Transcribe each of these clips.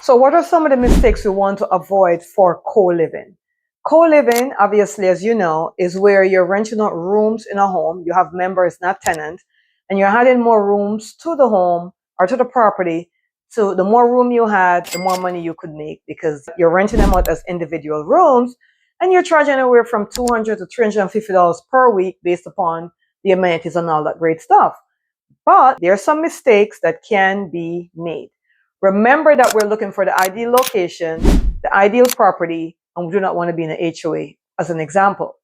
So what are some of the mistakes we want to avoid for co-living? Co-living, obviously, as you know, is where you're renting out rooms in a home. You have members, not tenants, and you're adding more rooms to the home or to the property. So the more room you had, the more money you could make because you're renting them out as individual rooms and you're charging anywhere from $200 to $350 per week based upon the amenities and all that great stuff. But there are some mistakes that can be made. Remember that we're looking for the ideal location, the ideal property, and we do not want to be in an HOA as an example.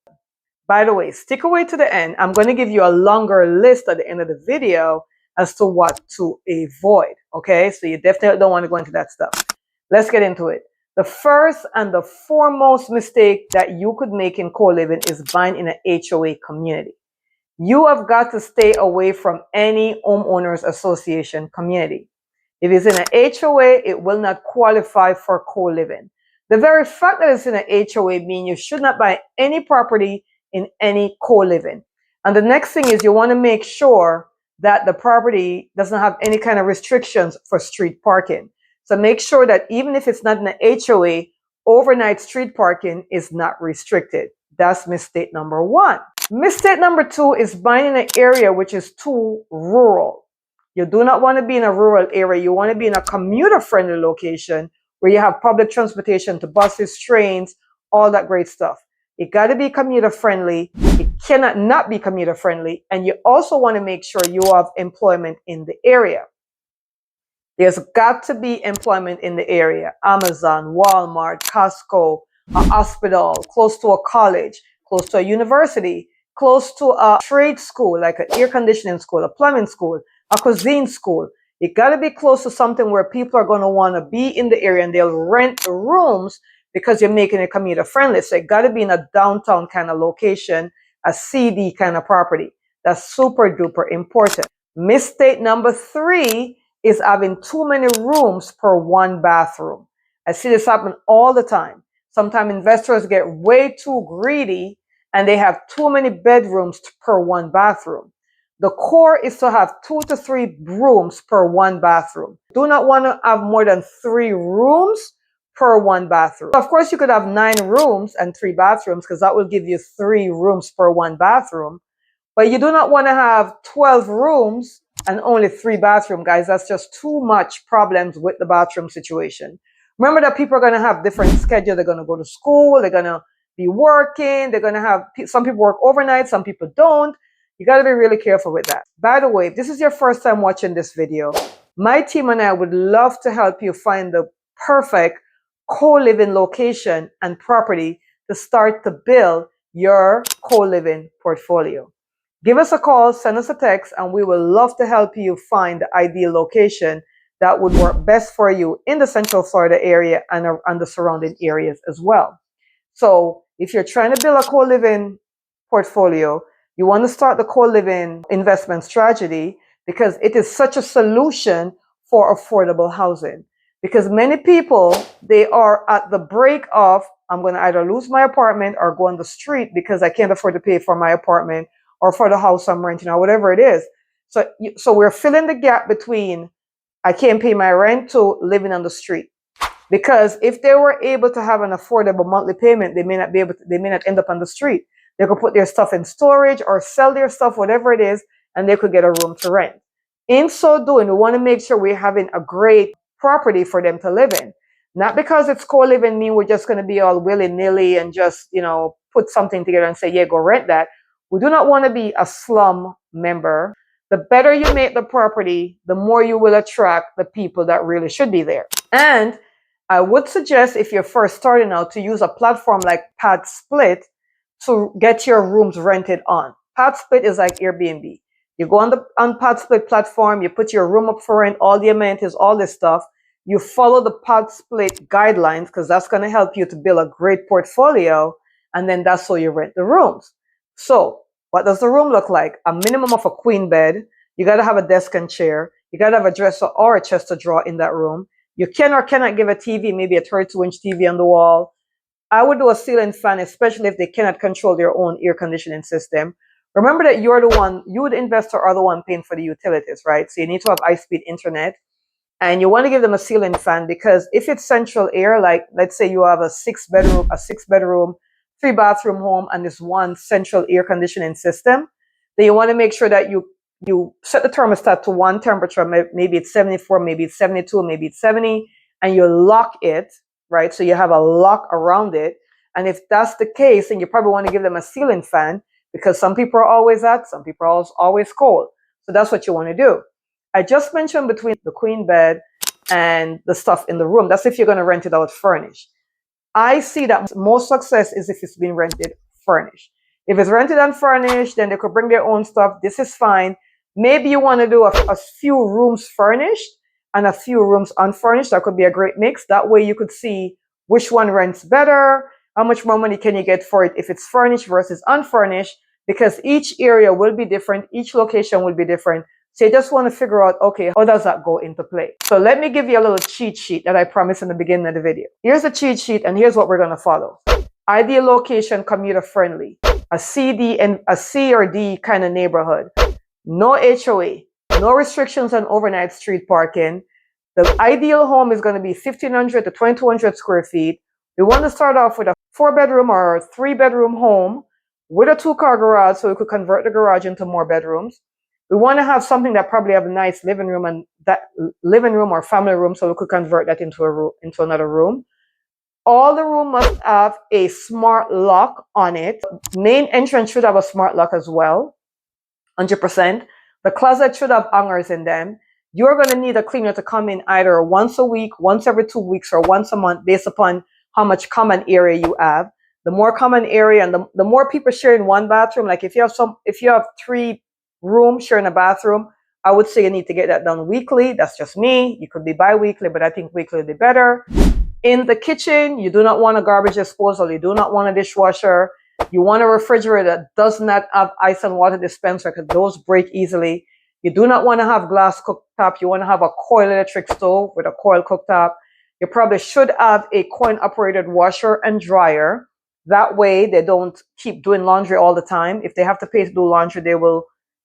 By the way, stick away to the end. I'm going to give you a longer list at the end of the video as to what to avoid. Okay, so you definitely don't want to go into that stuff. Let's get into it. The first and the foremost mistake that you could make in co-living is buying in an HOA community. You have got to stay away from any homeowners association community. If it's in an HOA, it will not qualify for co-living. The very fact that it's in an HOA means you should not buy any property in any co-living. And the next thing is you want to make sure that the property doesn't have any kind of restrictions for street parking. So make sure that even if it's not in an HOA, overnight street parking is not restricted. That's mistake number one. Mistake number two is buying in an area which is too rural. You do not want to be in a rural area. You want to be in a commuter-friendly location where you have public transportation to buses, trains, all that great stuff. It got to be commuter-friendly. It cannot not be commuter-friendly. And you also want to make sure you have employment in the area. There's got to be employment in the area. Amazon, Walmart, Costco, a hospital, close to a college, close to a university, close to a trade school, like an air conditioning school, a plumbing school, a cuisine school. You got to be close to something where people are going to want to be in the area and they'll rent the rooms because you're making it commuter friendly. So it got to be in a downtown kind of location, a CD kind of property. That's super duper important. Mistake number three is having too many rooms per one bathroom. I see this happen all the time. Sometimes investors get way too greedy and they have too many bedrooms per one bathroom. The core is to have 2 to 3 rooms per one bathroom. Do not want to have more than 3 rooms per one bathroom. Of course, you could have 9 rooms and 3 bathrooms because that will give you 3 rooms per one bathroom. But you do not want to have 12 rooms and only 3 bathrooms, guys. That's just too much problems with the bathroom situation. Remember that people are going to have different schedules. They're going to go to school. They're going to be working. They're going to have, some people work overnight. Some people don't. You got to be really careful with that. By the way, if this is your first time watching this video, my team and I would love to help you find the perfect co-living location and property to start to build your co-living portfolio. Give us a call, send us a text, and we will love to help you find the ideal location that would work best for you in the Central Florida area and the surrounding areas as well. So if you're trying to build a co-living portfolio, you want to start the co-living investment strategy because it is such a solution for affordable housing. Because many people, they are at the break of, I'm going to either lose my apartment or go on the street because I can't afford to pay for my apartment or for the house I'm renting or whatever it is. So we're filling the gap between I can't pay my rent to living on the street. Because if they were able to have an affordable monthly payment, they may not end up on the street. They could put their stuff in storage or sell their stuff, whatever it is, and they could get a room to rent. In so doing, we want to make sure we're having a great property for them to live in. Not because it's co-living mean we're just going to be all willy-nilly and just, put something together and say, yeah, go rent that. We do not want to be a slum member. The better you make the property, the more you will attract the people that really should be there. And I would suggest if you're first starting out to use a platform like PadSplit to get your rooms rented on. PadSplit is like Airbnb. You go on the PadSplit platform, you put your room up for rent, all the amenities, all this stuff. You follow the PadSplit guidelines because that's going to help you to build a great portfolio. And then that's how you rent the rooms. So what does the room look like? A minimum of a queen bed. You got to have a desk and chair. You got to have a dresser or a chest to draw in that room. You can or cannot give a TV, maybe a 32-inch TV on the wall. I would do a ceiling fan, especially if they cannot control their own air conditioning system. Remember that you're the one, you, the investor, are the one paying for the utilities, right? So you need to have high-speed internet. And you want to give them a ceiling fan, because if it's central air, like let's say you have a six bedroom, 3 bathroom home, and this one central air conditioning system, then you want to make sure that you set the thermostat to one temperature. Maybe it's 74, maybe it's 72, maybe it's 70, and you lock it, right? So you have a lock around it. And if that's the case, then you probably want to give them a ceiling fan, because some people are always hot, some people are always cold. So that's what you want to do. I just mentioned between the queen bed and the stuff in the room. That's if you're going to rent it out furnished. I see that most success is if it's been rented furnished. If it's rented and furnished, then they could bring their own stuff. This is fine. Maybe you want to do a few rooms furnished and a few rooms unfurnished. That could be a great mix. That way you could see which one rents better, how much more money can you get for it if it's furnished versus unfurnished, because each area will be different. Each location will be different. So you just want to figure out, okay, how does that go into play? So let me give you a little cheat sheet that I promised in the beginning of the video. Here's the cheat sheet, and here's what we're going to follow. Ideal location, commuter friendly. A C or D kind of neighborhood. No HOA. No restrictions on overnight street parking. The ideal home is going to be 1,500 to 2,200 square feet. We want to start off with a 4-bedroom or 3-bedroom home with a 2-car garage, so we could convert the garage into more bedrooms. We want to have something that probably have a nice living room, and that living room or family room, so we could convert that into another room. All the room must have a smart lock on it. Main entrance should have a smart lock as well, 100%. The closet should have hangers in them. You're going to need a cleaner to come in either once a week, once every 2 weeks, or once a month, based upon how much common area you have. The more common area and the more people sharing one bathroom, like if you have 3 rooms sharing a bathroom, I would say you need to get that done weekly. That's just me. You could be bi-weekly, but I think weekly would be better. In the kitchen, you do not want a garbage disposal. You do not want a dishwasher. You want a refrigerator that does not have ice and water dispenser, because those break easily. You do not want to have glass cooktop. You want to have a coil electric stove with a coil cooktop. You probably should have a coin-operated washer and dryer. That way, they don't keep doing laundry all the time. If they have to pay to do laundry, they will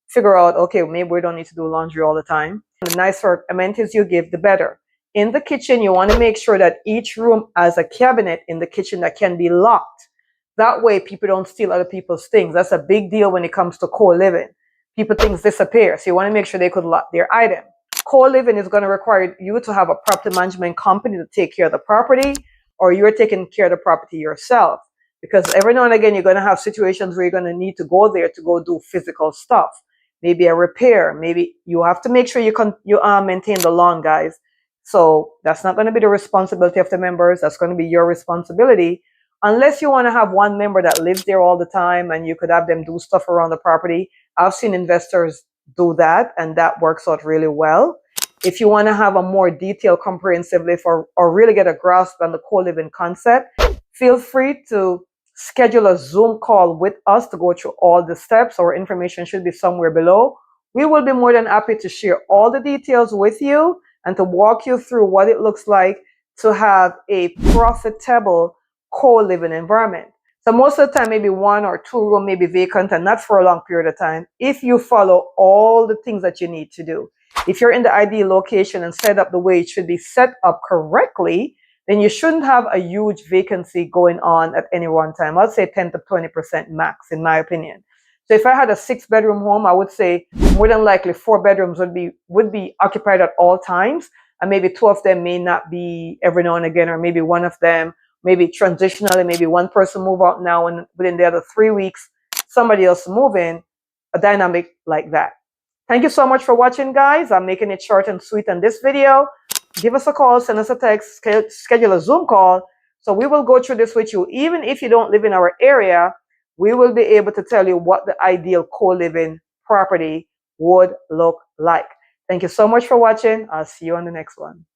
figure out, okay, maybe we don't need to do laundry all the time. The nicer amenities you give, the better. In the kitchen, you want to make sure that each room has a cabinet in the kitchen that can be locked. That way, people don't steal other people's things. That's a big deal when it comes to co-living. People, things disappear, so you want to make sure they could lock their item. Co-living is going to require you to have a property management company to take care of the property, or you're taking care of the property yourself. Because every now and again, you're going to have situations where you're going to need to go there to go do physical stuff. Maybe a repair. Maybe you have to make sure you maintain the lawn, guys. So that's not going to be the responsibility of the members. That's going to be your responsibility. Unless you want to have one member that lives there all the time and you could have them do stuff around the property. I've seen investors do that, and that works out really well. If you want to have a more detailed, comprehensive life, or really get a grasp on the co-living concept, feel free to schedule a Zoom call with us to go through all the steps. Our information should be somewhere below. We will be more than happy to share all the details with you and to walk you through what it looks like to have a profitable co-living environment. So most of the time, maybe 1 or 2 rooms may be vacant, and not for a long period of time, if you follow all the things that you need to do. If you're in the ideal location and set up the way it should be set up correctly, then you shouldn't have a huge vacancy going on at any one time. I'd say 10 to 20% max, in my opinion. So if I had a 6-bedroom home, I would say more than likely 4 bedrooms would be occupied at all times, and maybe 2 of them may not be every now and again, or maybe 1 of them, maybe transitionally, maybe 1 person move out now, and within the other 3 weeks, somebody else move in, a dynamic like that. Thank you so much for watching, guys. I'm making it short and sweet on this video. Give us a call, send us a text, schedule a Zoom call, so we will go through this with you. Even if you don't live in our area, we will be able to tell you what the ideal co-living property would look like. Thank you so much for watching. I'll see you on the next one.